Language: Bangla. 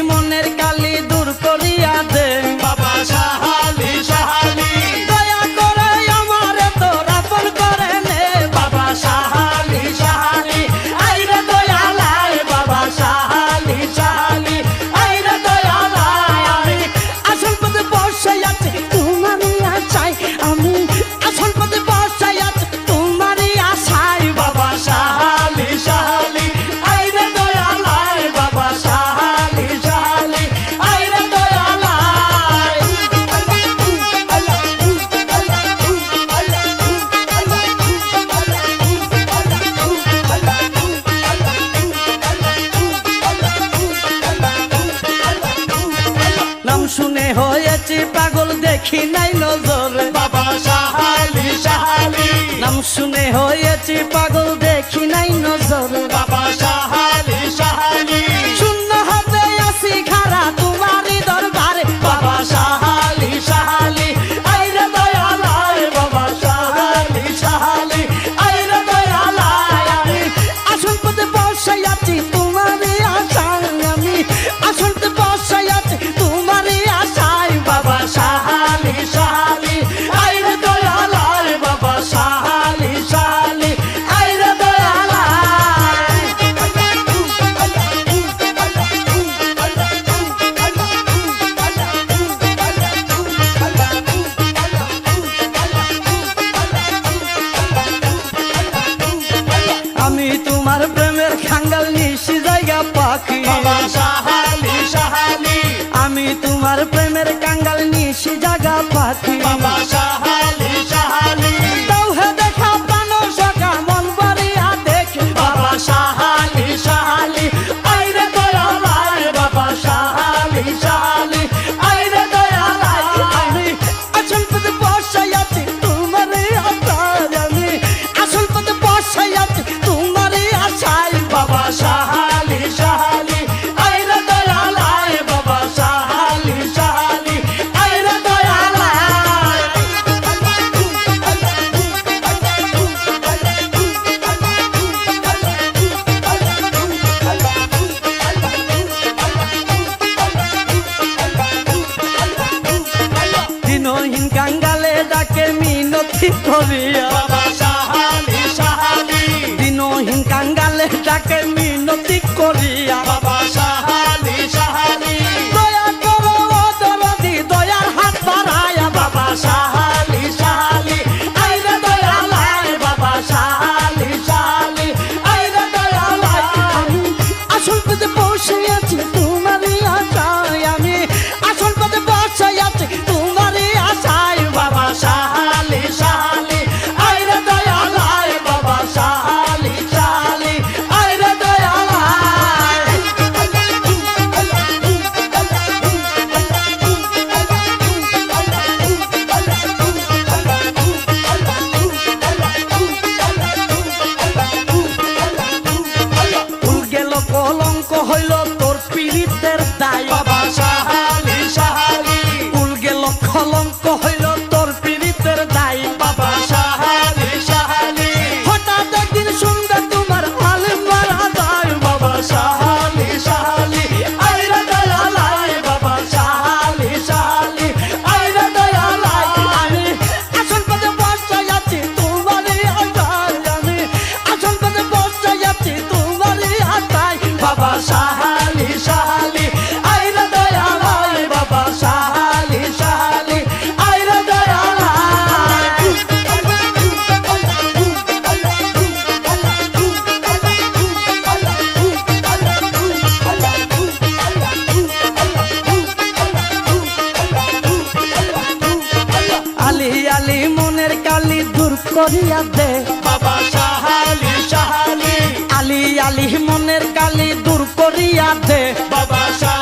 মনের কালি দূর করিয়া দে বাবা শাহালি শাহালি দয়া করে আমারে তোর আপন করে নে বাবা শাহালি শাহালি আইরে দয়ালাই বাবা শাহালি শাহালি আইরে দয়ালাই আমি আসল পথে বসে আছি তোমারই আশায় আমি আসল পথে বসে আছি তোমারই আশায় বাবা শাহালি শাহালি আইরে দয়ালাই বাবা শাহালি শাহালি আইরে দয়ালাই নাম শুনে হয়েছি পাগল দেখি নাই নজরে বাবা শাহালি শাহালি নাম শুনে হয়েছি পাগল দেখি নাই নজরে বাবা শাহালি শাহালি শূন্য হাতে আসি খারা তোমারই দরবারে বাবা শাহালি শাহালি আইরে দয়ালাই বাবা শাহালি শাহালি আইরে দয়ালাই আমি আসল পথে বসে আছি তোমারই আশায় আমি আসল পথে বসে আছি তোমারই আশায় বাবা শাহালি শাহালি আইরে দয়ালাই বাবা শাহালি শাহালি আইরে দয়ালাই আমি তোমার প্রেমের খাঙ্গাল নিশি জায়গা পাখি বাবা শাহালি শাহালি আমি তোমার প্রেমের কাঙ্গাল নিশি জায়গা পাখি বাবা শাহালি শাহালি তাও হে দেখা পানো সকা মন বাড়িয়া দেখে বাবা শাহালি শাহালি আইরে দয়ালাই বাবা শাহালি শাহালি আইরে দয়ালাই আমি আসল পথে বসে আছি তোমারই আশায় আমি আসল পথে বসে আছি তোমারই আশায় বাবা শাহালি শাহালি আইরে দয়ালাই বাবা শাহালি শাহালি আইরে দয়ালাই দিনহীন কাঙ্গালে ডাকে মিনতি করিয়া বাবা শাহালি শাহালি দিনহীন কাঙ্গালে ডাকে মিনতি করিয়া বাবা শাহালি শাহালি দয়া করো ও দরদি দয়ার হাত বাড়ায়া বাবা শাহালি শাহালি আইরে দয়ালাই বাবা শাহালি শাহালি আইরে দয়ালাই আমি আসল পথে বসে আছি তোমারই আশায় আমি আসল পথে বসে আছি তোমারই আশায় বাবা শাহালি শাহালি আইরে দয়ালাই বাবা শাহালি শাহালি আইরে দয়ালাই ভুল গেল কলঙ্ক হইল তোর পীড়িতের দায় বাবা শাহালি শাহালি ভুল গেল কলঙ্ক হইল তোর পীড়িতের দায় বাবা শাহালি শাহালি হঠাৎ একদিন শুনবে তোমার আলেম মারা যায় বাবা শাহালি শাহালি আইরে দয়ালাই বাবা শাহালি শাহালি আইরে দয়ালাই আমি আসল পথে বসে আছি তোমারই আশায় আমি আসল পথে বসে আছি তোমারই আশায় বাবা শাহালি শাহালি আইরে দয়ালাই বাবা শাহালি শাহালি আইরে দয়ালাই আলি আলি মনের কালি দূর করিয়া দে বাবা শাহালি শাহালি আলি আলি মনের কালি দূর করিয়া দে বাবা শাহালি